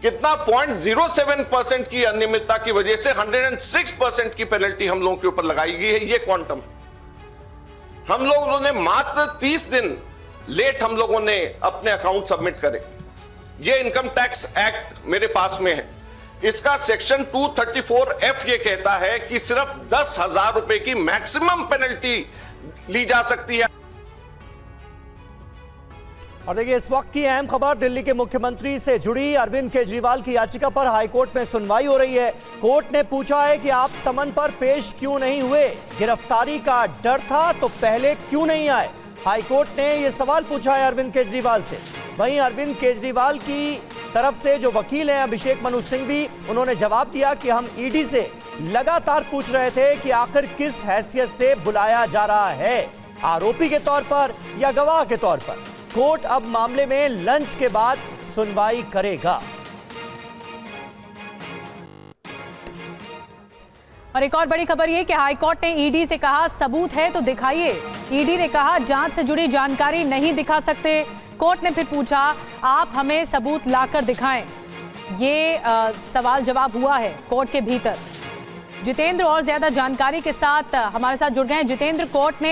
कितना 0.07% की अनियमितता की वजह से 106% की पेनल्टी हम लोगों के ऊपर लगाई गई है। ये क्वांटम हम लोगों ने मात्र 30 दिन लेट हम लोगों ने अपने अकाउंट सबमिट करे। ये इनकम टैक्स एक्ट मेरे पास में है, इसका सेक्शन 234F ये कहता है कि सिर्फ 10,000 रुपए की मैक्सिमम पेनल्टी ली जा सकती है। और देखिए इस वक्त की अहम खबर दिल्ली के मुख्यमंत्री से जुड़ी अरविंद केजरीवाल की याचिका पर हाईकोर्ट में सुनवाई हो रही है। कोर्ट ने पूछा है कि आप समन पर पेश क्यों नहीं हुए, गिरफ्तारी का डर था तो पहले क्यों नहीं आए। हाईकोर्ट ने यह सवाल पूछा है अरविंद केजरीवाल से। वहीं अरविंद केजरीवाल की तरफ से जो वकील हैं अभिषेक मनु सिंघवी, उन्होंने जवाब दिया कि हम ईडी से लगातार पूछ रहे थे कि आखिर किस हैसियत से बुलाया जा रहा है, आरोपी के तौर पर या गवाह के तौर पर। कोर्ट अब मामले में लंच के बाद सुनवाई करेगा। और एक और बड़ी खबर ये कि हाईकोर्ट ने ईडी से कहा सबूत है तो दिखाइए। ईडी ने कहा जांच से जुड़ी जानकारी नहीं दिखा सकते। कोर्ट ने फिर पूछा आप हमें सबूत लाकर दिखाएं। ये सवाल जवाब हुआ है कोर्ट के भीतर। जितेंद्र और ज्यादा जानकारी के साथ हमारे साथ जुड़ गए हैं। जितेंद्र,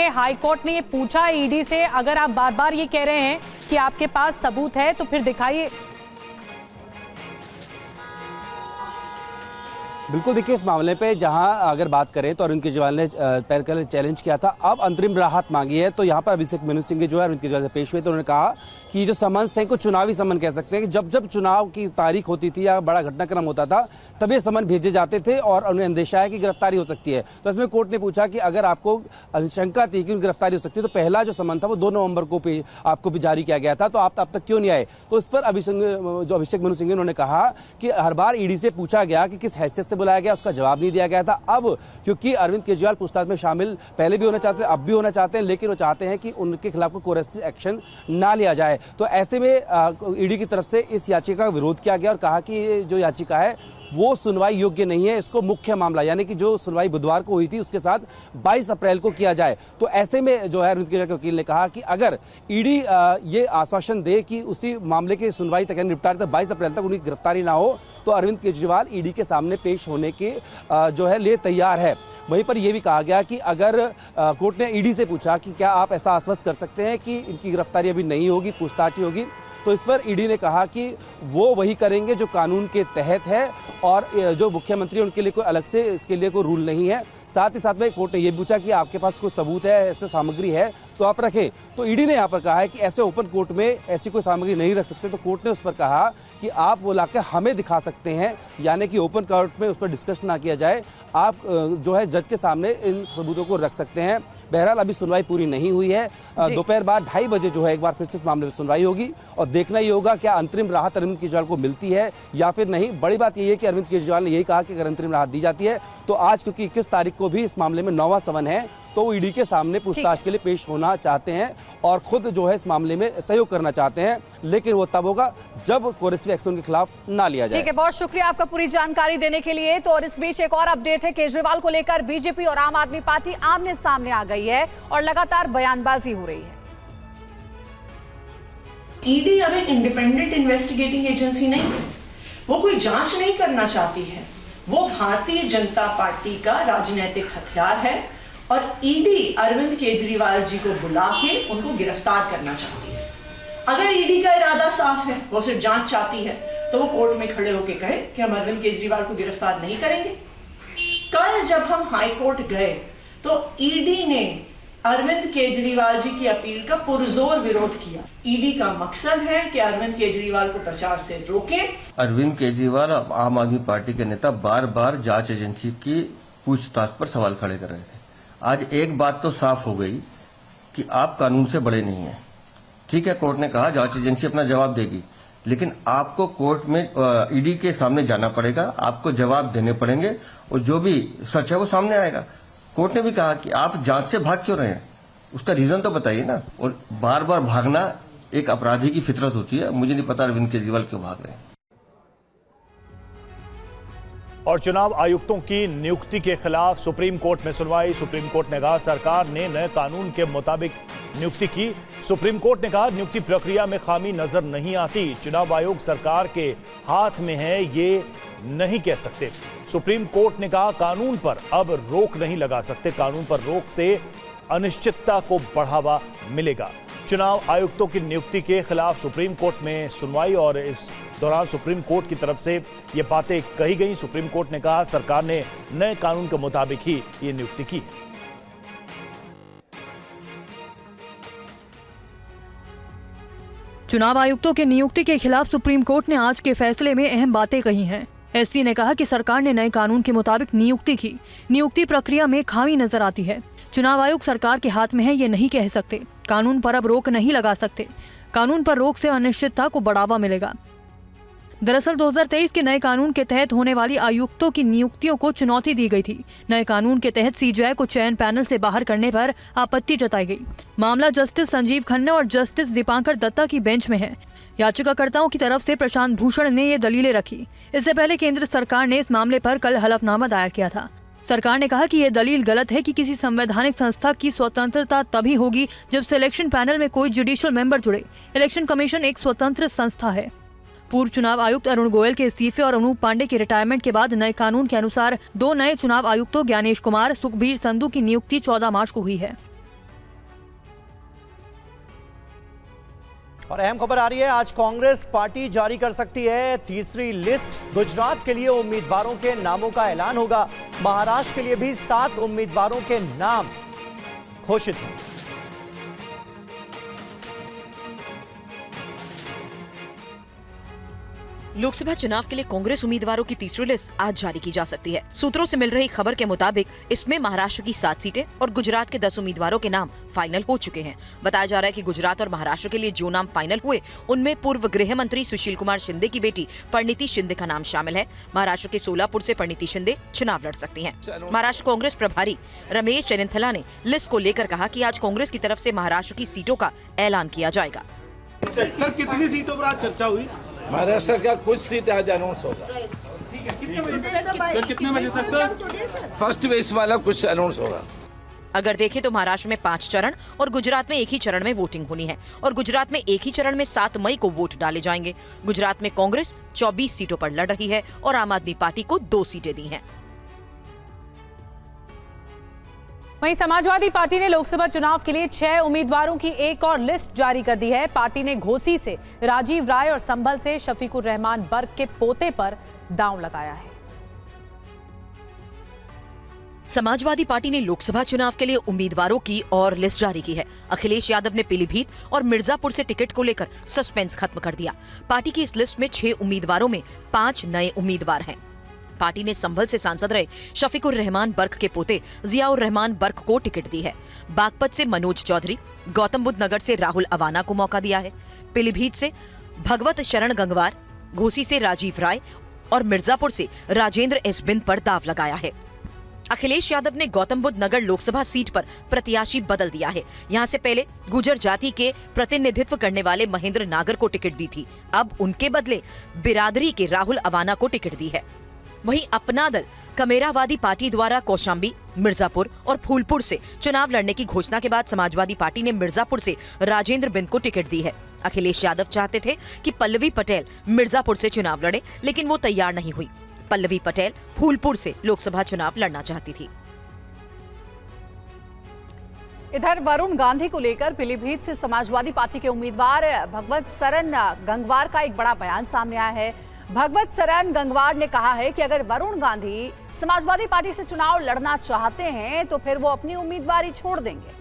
हाई कोर्ट ने ये पूछा ईडी से, अगर आप बार बार ये कह रहे हैं कि आपके पास सबूत है तो फिर दिखाइए। बिल्कुल, देखिए इस मामले पे जहां अगर बात करें तो अरविंद केजरीवाल ने पहले चैलेंज किया था, अब अंतरिम राहत मांगी है। तो यहाँ पर अभिषेक मनु सिंघवी जो है अरविंद केजरीवाल से पेश हुए तो उन्होंने कहा कि जो समन्स थे को चुनावी समन कह सकते हैं कि जब जब चुनाव की तारीख होती थी या बड़ा घटनाक्रम होता था तब ये समन भेजे जाते थे और उन्हें अंदेशा है कि गिरफ्तारी हो सकती है। तो इसमें कोर्ट ने पूछा कि अगर आपको शंका थी कि गिरफ्तारी हो सकती है तो पहला जो समन था वो 2 नवंबर को आपको भी जारी किया गया था, तो आप अब तक क्यों नहीं आए। तो इस पर अभिषेक मनु सिंघवी उन्होंने कहा कि हर बार ईडी से पूछा गया कि किस हैसियत से बुलाया गया, उसका जवाब नहीं दिया गया था। अब क्योंकि अरविंद केजरीवाल पूछताछ में शामिल पहले भी होना चाहते हैं, अब भी होना चाहते हैं, लेकिन वो चाहते हैं कि उनके खिलाफ कोई कोरेसिव एक्शन ना लिया जाए। तो ऐसे में ईडी की तरफ से इस याचिका का विरोध किया गया और कहा कि ये जो याचिका है वो सुनवाई योग्य नहीं है, इसको मुख्य मामला यानी कि जो सुनवाई बुधवार को हुई थी उसके साथ 22 अप्रैल को किया जाए। तो ऐसे में जो है अरविंद केजरीवाल के वकील ने कहा कि अगर ईडी ये आश्वासन दे कि उसी मामले की सुनवाई तक निपटारे तक 22 अप्रैल तक उनकी गिरफ्तारी ना हो तो अरविंद केजरीवाल ईडी के सामने पेश होने के जो है लिए तैयार है। वहीं पर यह भी कहा गया कि अगर कोर्ट ने ईडी से पूछा कि क्या आप ऐसा आश्वस्त कर सकते हैं कि इनकी गिरफ्तारी अभी नहीं होगी, पूछताछ ही होगी, तो इस पर ईडी ने कहा कि वो वही करेंगे जो कानून के तहत है और जो मुख्यमंत्री उनके लिए कोई अलग से इसके लिए कोई रूल नहीं है। साथ ही साथ में कोर्ट ने यह पूछा कि आपके पास कोई सबूत है, ऐसे सामग्री है तो आप रखें। तो ईडी ने यहाँ पर कहा है कि ऐसे ओपन कोर्ट में ऐसी कोई सामग्री नहीं रख सकते। तो कोर्ट ने उस पर कहा कि आप वो लाकर हमें दिखा सकते हैं, यानी कि ओपन कोर्ट में उस पर डिस्कशन ना किया जाए, आप जो है जज के सामने इन सबूतों को रख सकते हैं। बहरहाल अभी सुनवाई पूरी नहीं हुई है। दोपहर बाद 2:30 बजे जो है एक बार फिर से इस मामले में सुनवाई होगी और देखना ही होगा क्या अंतरिम राहत अरविंद केजरीवाल को मिलती है या फिर नहीं। बड़ी बात यह है कि अरविंद केजरीवाल ने यही कहा कि अगर अंतरिम राहत दी जाती है तो आज क्योंकि 21 तारीख को भी इस मामले में 9वां समन है तो वो ईडी के सामने पूछताछ के लिए पेश होना चाहते हैं और खुद जो है इस मामले में सहयोग करना चाहते हैं, लेकिन वो तब होगा जब कोरेसिव एक्शन के खिलाफ ना लिया जाए। ठीक है, बहुत शुक्रिया आपका पूरी जानकारी देने के लिए। तो और इस बीच एक और अपडेट है, केजरीवाल को लेकर बीजेपी और आम आदमी पार्टी आमने सामने आ गई है और लगातार बयानबाजी हो रही है। ईडी अब एक इंडिपेंडेंट इन्वेस्टिगेटिंग एजेंसी नहीं है, वो कोई जांच नहीं करना चाहती है, वो भारतीय जनता पार्टी का राजनीतिक हथियार है और ईडी अरविंद केजरीवाल जी को बुला के उनको गिरफ्तार करना चाहती है। अगर ईडी का इरादा साफ है, वो सिर्फ जांच चाहती है, तो वो कोर्ट में खड़े होकर कहे कि हम अरविंद केजरीवाल को गिरफ्तार नहीं करेंगे। कल जब हम हाई कोर्ट गए तो ईडी ने अरविंद केजरीवाल जी की अपील का पुरजोर विरोध किया। ईडी का मकसद है कि अरविंद केजरीवाल को प्रचार से रोके। अरविंद केजरीवाल आम आदमी पार्टी के नेता बार बार जांच एजेंसी की पूछताछ पर सवाल खड़े कर रहे थे। आज एक बात तो साफ हो गई कि आप कानून से बड़े नहीं हैं। ठीक है, कोर्ट ने कहा जांच एजेंसी अपना जवाब देगी, लेकिन आपको कोर्ट में ईडी के सामने जाना पड़ेगा, आपको जवाब देने पड़ेंगे और जो भी सच है वो सामने आएगा। कोर्ट ने भी कहा कि आप जांच से भाग क्यों रहे हैं, उसका रीजन तो बताइए ना। और बार बार भागना एक अपराधी की फितरत होती है। मुझे नहीं पता अरविंद केजरीवाल क्यों भाग रहे हैं। और चुनाव आयुक्तों की नियुक्ति के खिलाफ सुप्रीम कोर्ट में सुनवाई। सुप्रीम कोर्ट ने कहा सरकार ने नए कानून के मुताबिक नियुक्ति की। सुप्रीम कोर्ट ने कहा नियुक्ति प्रक्रिया में खामी नजर नहीं आती। चुनाव आयोग सरकार के हाथ में है, ये नहीं कह सकते। सुप्रीम कोर्ट ने कहा कानून पर अब रोक नहीं लगा सकते, कानून पर रोक से अनिश्चितता को बढ़ावा मिलेगा। चुनाव आयुक्तों की नियुक्ति के खिलाफ सुप्रीम कोर्ट में सुनवाई और इस दौरान सुप्रीम कोर्ट की तरफ से ये बातें कही गई। सुप्रीम कोर्ट ने कहा सरकार ने नए कानून के मुताबिक ही ये नियुक्ति की। चुनाव आयुक्तों के नियुक्ति के खिलाफ सुप्रीम कोर्ट ने आज के फैसले में अहम बातें कही हैं। एससी ने कहा कि सरकार ने नए कानून के मुताबिक नियुक्ति की, नियुक्ति प्रक्रिया में खामी नजर आती है। चुनाव आयोग सरकार के हाथ में है, ये नहीं कह सकते। कानून पर अब रोक नहीं लगा सकते। कानून पर रोक से अनिश्चितता को बढ़ावा मिलेगा। दरअसल 2023 के नए कानून के तहत होने वाली आयुक्तों की नियुक्तियों को चुनौती दी गई थी। नए कानून के तहत सीजीआई को चयन पैनल से बाहर करने पर आपत्ति जताई गई। मामला जस्टिस संजीव खन्ना और जस्टिस दीपांकर दत्ता की बेंच में है। याचिकाकर्ताओं की तरफ से प्रशांत भूषण ने ये दलीलें रखी। इससे पहले केंद्र सरकार ने इस मामले पर कल हलफनामा दायर किया था। सरकार ने कहा कि यह दलील गलत है कि किसी संवैधानिक संस्था की स्वतंत्रता तभी होगी जब सिलेक्शन पैनल में कोई जुडिशियल मेंबर जुड़े। इलेक्शन कमीशन एक स्वतंत्र संस्था है। पूर्व चुनाव आयुक्त अरुण गोयल के इस्तीफे और अनूप पांडे के रिटायरमेंट के बाद नए कानून के अनुसार 2 नए चुनाव आयुक्तों ज्ञानेश कुमार, सुखबीर संधू की नियुक्ति 14 मार्च को हुई है। और अहम खबर आ रही है, आज कांग्रेस पार्टी जारी कर सकती है तीसरी लिस्ट। गुजरात के लिए उम्मीदवारों के नामों का ऐलान होगा। महाराष्ट्र के लिए भी 7 उम्मीदवारों के नाम घोषित हैं। लोकसभा चुनाव के लिए कांग्रेस उम्मीदवारों की तीसरी लिस्ट आज जारी की जा सकती है। सूत्रों से मिल रही खबर के मुताबिक इसमें महाराष्ट्र की 7 सीटें और गुजरात के 10 उम्मीदवारों के नाम फाइनल हो चुके हैं। बताया जा रहा है कि गुजरात और महाराष्ट्र के लिए जो नाम फाइनल हुए उनमें पूर्व गृह मंत्री सुशील कुमार शिंदे की बेटी परिणीति शिंदे का नाम शामिल है। महाराष्ट्र के सोलापुर से परिणीति शिंदे चुनाव लड़ सकती है। महाराष्ट्र कांग्रेस प्रभारी रमेश चेन्निथला ने लिस्ट को लेकर कहा कि आज कांग्रेस की तरफ से महाराष्ट्र की सीटों का ऐलान किया जाएगा। सर, कितनी सीटों पर आज चर्चा हुई? महाराष्ट्र का कुछ सीट आज अनाउंस होगा। कितने बजे सर? फर्स्ट बेस वाला कुछ अनाउंस होगा। अगर देखें तो महाराष्ट्र में 5 चरण और गुजरात में एक ही चरण में वोटिंग होनी है और गुजरात में एक ही चरण में 7 मई को वोट डाले जाएंगे। गुजरात में कांग्रेस 24 सीटों पर लड़ रही है और आम आदमी पार्टी को 2 सीटें दी हैं। वहीं समाजवादी पार्टी ने लोकसभा चुनाव के लिए 6 उम्मीदवारों की एक और लिस्ट जारी कर दी है। पार्टी ने घोसी से राजीव राय और संभल से शफीकुर रहमान बर्क के पोते पर दांव लगाया है। समाजवादी पार्टी ने लोकसभा चुनाव के लिए उम्मीदवारों की और लिस्ट जारी की है। अखिलेश यादव ने पीलीभीत और मिर्जापुर से टिकट को लेकर सस्पेंस खत्म कर दिया। पार्टी की इस लिस्ट में 6 उम्मीदवारों में 5 नए उम्मीदवार हैं। पार्टी ने संभल से सांसद रहे शफीकुर रहमान बर्क के पोते जियाउर रहमान बर्क को टिकट दी है। बागपत से मनोज चौधरी, गौतम बुद्ध नगर से राहुल अवाना को मौका दिया है। पीलीभीत से भगवत शरण गंगवार, घोसी से राजीव राय और मिर्जापुर से राजेंद्र एस बिंद पर दाव लगाया है। अखिलेश यादव ने गौतम बुद्ध नगर लोकसभा सीट पर प्रत्याशी बदल दिया है। यहाँ से पहले गुर्जर जाति के प्रतिनिधित्व करने वाले महेंद्र नागर को टिकट दी थी, अब उनके बदले बिरादरी के राहुल अवाना को टिकट दी है। वहीं अपना दल कमेरावादी पार्टी द्वारा कौशाम्बी, मिर्जापुर और फूलपुर से चुनाव लड़ने की घोषणा के बाद समाजवादी पार्टी ने मिर्जापुर से राजेंद्र बिंद को टिकट दी है। अखिलेश यादव चाहते थे कि पल्लवी पटेल मिर्जापुर से चुनाव लड़े, लेकिन वो तैयार नहीं हुई। पल्लवी पटेल फूलपुर से लोकसभा चुनाव लड़ना चाहती थी। इधर वरुण गांधी को लेकर पीलीभीत से समाजवादी पार्टी के उम्मीदवार भगवत शरण गंगवार का एक बड़ा बयान सामने आया है। भगवत शरण गंगवार ने कहा है कि अगर वरुण गांधी समाजवादी पार्टी से चुनाव लड़ना चाहते हैं तो फिर वो अपनी उम्मीदवारी छोड़ देंगे।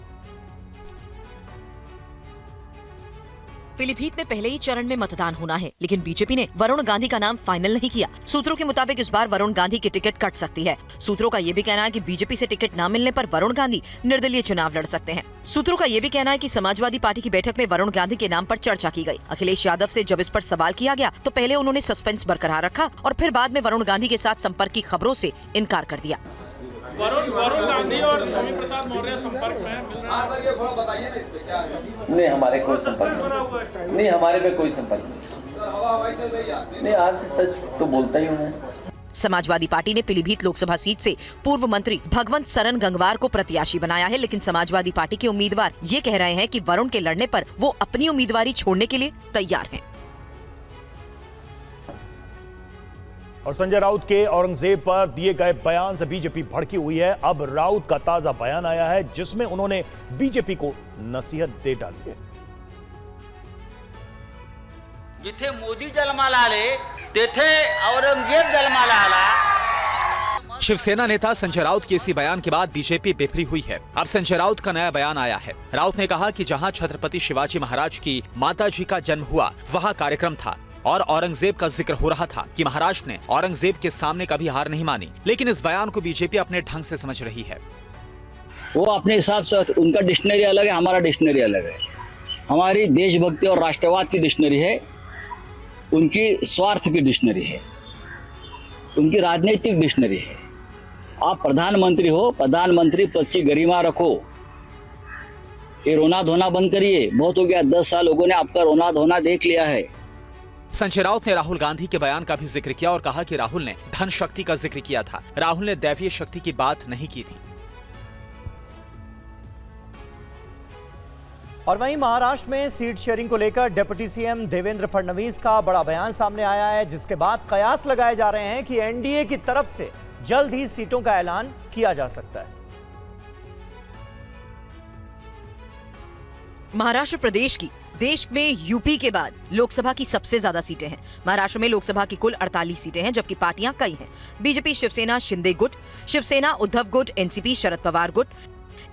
पीलीभीत में पहले ही चरण में मतदान होना है, लेकिन बीजेपी ने वरुण गांधी का नाम फाइनल नहीं किया। सूत्रों के मुताबिक इस बार वरुण गांधी की टिकट कट सकती है। सूत्रों का ये भी कहना है कि बीजेपी से टिकट न मिलने पर वरुण गांधी निर्दलीय चुनाव लड़ सकते हैं। सूत्रों का ये भी कहना है कि समाजवादी पार्टी की बैठक में वरुण गांधी के नाम पर चर्चा की गई। अखिलेश यादव से जब इस पर सवाल किया गया तो पहले उन्होंने सस्पेंस बरकरार रखा और फिर बाद में वरुण गांधी के साथ संपर्क की खबरों से इनकार कर दिया। वरुण गांधी और स्वामी प्रसाद मौर्य संपर्क में नहीं, हमारे कोई संपर्क नहीं, हमारे में कोई संपर्क नहीं। आज से सच तो बोलता ही हूँ। समाजवादी पार्टी ने पीलीभीत लोकसभा सीट से पूर्व मंत्री भगवत शरण गंगवार को प्रत्याशी बनाया है, लेकिन समाजवादी पार्टी के उम्मीदवार ये कह रहे हैं कि वरुण के लड़ने पर वो अपनी उम्मीदवारी छोड़ने के लिए तैयार हैं। और संजय राउत के औरंगजेब पर दिए गए बयान से बीजेपी भड़की हुई है। अब राउत का ताजा बयान आया है जिसमें उन्होंने बीजेपी को नसीहत दे डाली है। जिथे मोदी जन्माला आले तेथे औरंगजेब जन्माला आला। शिवसेना नेता संजय राउत के इसी बयान के बाद बीजेपी बिफरी हुई है। अब संजय राउत का नया बयान आया है। राउत ने कहा कि जहां छत्रपति शिवाजी महाराज की माताजी का जन्म हुआ वहां कार्यक्रम था और औरंगजेब का जिक्र हो रहा था कि महाराष्ट्र ने औरंगजेब के सामने कभी हार नहीं मानी। लेकिन इस बयान को बीजेपी अपने ढंग से समझ रही है। वो अपने हिसाब से, उनका डिक्शनरी अलग है, हमारा डिक्शनरी अलग है। हमारी देशभक्ति और राष्ट्रवाद की डिक्शनरी है, उनकी स्वार्थ की डिक्शनरी है, उनकी राजनीतिक डिक्शनरी है। आप प्रधानमंत्री हो, प्रधानमंत्री पद की गरिमा रखो। ये रोना धोना बंद करिए, बहुत हो गया। 10 साल लोगों ने आपका रोना धोना देख लिया है। संजय राउत ने राहुल गांधी के बयान का भी जिक्र किया और कहा कि राहुल ने धन शक्ति का जिक्र किया था, राहुल ने दैवीय शक्ति की बात नहीं की थी। और वहीं महाराष्ट्र में सीट शेयरिंग को लेकर डिप्टी सीएम देवेंद्र फडणवीस का बड़ा बयान सामने आया है, जिसके बाद कयास लगाए जा रहे हैं कि एनडीए की तरफ से जल्द ही सीटों का ऐलान किया जा सकता है। महाराष्ट्र प्रदेश की देश में यूपी के बाद लोकसभा की सबसे ज्यादा सीटें हैं। महाराष्ट्र में लोकसभा की कुल 48 सीटें हैं, जबकि पार्टियां कई हैं। बीजेपी शिवसेना शिंदे गुट, शिवसेना उद्धव गुट, एनसीपी शरद पवार गुट,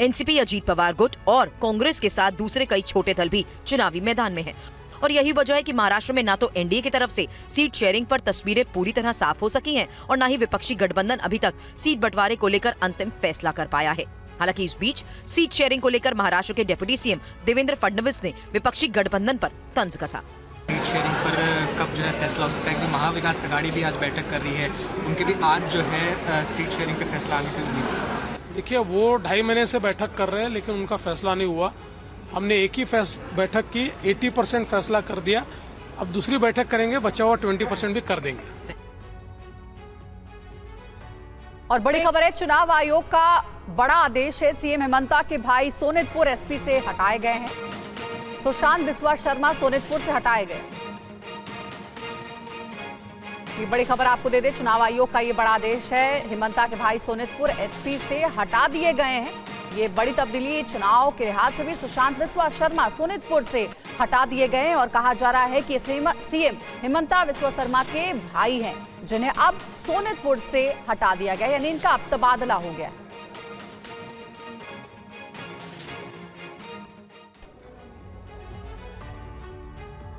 एनसीपी अजीत पवार गुट और कांग्रेस के साथ दूसरे कई छोटे दल भी चुनावी मैदान में हैं। और यही वजह है कि महाराष्ट्र में ना तो एनडीए की तरफ से सीट शेयरिंग पर तस्वीरें पूरी तरह साफ हो सकी हैं और ना ही विपक्षी गठबंधन अभी तक सीट बंटवारे को लेकर अंतिम फैसला कर पाया है। हालांकि इस बीच सीट शेयरिंग को लेकर महाराष्ट्र के डिप्टी सीएम देवेंद्र फडणवीस ने विपक्षी गठबंधन पर तंज कसा। सीट शेयरिंग पर कब जो है फैसला हो सकता है कि महाविकास आघाड़ी भी आज बैठक कर रही है, उनके भी आज जो है सीट शेयरिंग पे फैसला आने की उम्मीद है। देखिए, वो 2.5 महीने से बैठक कर रहे हैं, लेकिन उनका फैसला नहीं हुआ। हमने एक ही बैठक की, 80% फैसला कर दिया। अब दूसरी बैठक करेंगे, बचा हुआ 20% भी कर देंगे। और बड़ी खबर है, चुनाव आयोग का बड़ा आदेश है। सीएम हेमंता के भाई सोनितपुर एसपी से हटाए गए हैं। सुशांत बिस्वा शर्मा सोनितपुर से हटाए गए। ये बड़ी खबर आपको दे दे, चुनाव आयोग का ये बड़ा आदेश है। हेमंता के भाई सोनितपुर एसपी से हटा दिए गए हैं। ये बड़ी तब्दीली चुनाव के लिहाज से भी सुशांत बिस्वा शर्मा सोनितपुर से हटा दिए गए हैं और कहा जा रहा है कि सीएम हेमंता बिस्वा शर्मा के भाई हैं, जिन्हें अब सोनितपुर से हटा दिया गया, यानी इनका अब तबादला हो गया।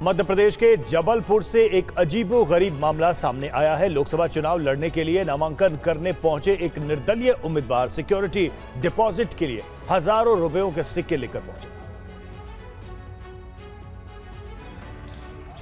मध्य प्रदेश के जबलपुर से एक अजीबोगरीब मामला सामने आया है। लोकसभा चुनाव लड़ने के लिए नामांकन करने पहुंचे एक निर्दलीय उम्मीदवार सिक्योरिटी डिपॉजिट के लिए हजारों रुपयों के सिक्के लेकर पहुंचे।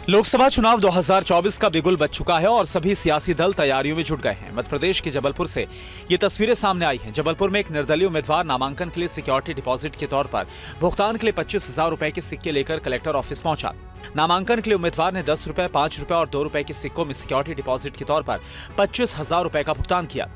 लोकसभा चुनाव 2024 का बिगुल बज चुका है और सभी सियासी दल तैयारियों में जुट गए हैं। मध्य प्रदेश के जबलपुर से ये तस्वीरें सामने आई हैं। जबलपुर में एक निर्दलीय उम्मीदवार नामांकन के लिए सिक्योरिटी डिपॉजिट के तौर पर भुगतान के लिए 25,000 रुपए के सिक्के लेकर कलेक्टर ऑफिस पहुंचा। नामांकन के लिए उम्मीदवार ने 10 रुपए, 5 रुपए और 2 रुपए के सिक्कों में सिक्योरिटी डिपॉजिट के तौर पर 25,000 रुपए का भुगतान किया।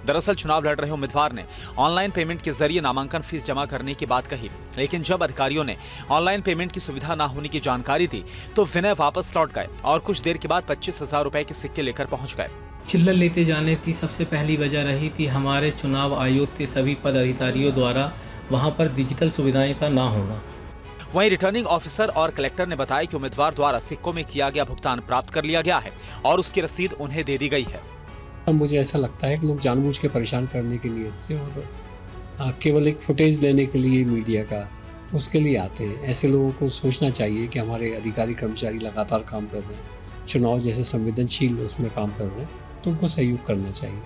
दरअसल चुनाव लड़ रहे उम्मीदवार ने ऑनलाइन पेमेंट के जरिए नामांकन फीस जमा करने की बात कही, लेकिन जब अधिकारियों ने ऑनलाइन पेमेंट की सुविधा न होने की जानकारी दी तो विनय वापस लौट गए और कुछ देर के बाद 25,000 रुपए के सिक्के लेकर पहुंच गए। चिल्लर लेते जाने की सबसे पहली वजह रही थी हमारे चुनाव आयोग के सभी पदाधिकारियों द्वारा वहां पर डिजिटल सुविधाएं का ना होना। वहीं रिटर्निंग ऑफिसर और कलेक्टर ने बताया कि उम्मीदवार द्वारा सिक्कों में किया गया भुगतान प्राप्त कर लिया गया है और उसकी रसीद उन्हें दे दी गई है। मुझे ऐसा लगता है कि लोग जानबूझ के परेशान करने के लिए से वो तो केवल एक फुटेज लेने के लिए मीडिया का उसके लिए आते हैं। ऐसे लोगों को सोचना चाहिए कि हमारे अधिकारी कर्मचारी लगातार काम कर रहे हैं, चुनाव जैसे संवेदनशील उसमें काम कर रहे हैं, तो उनको सहयोग करना चाहिए।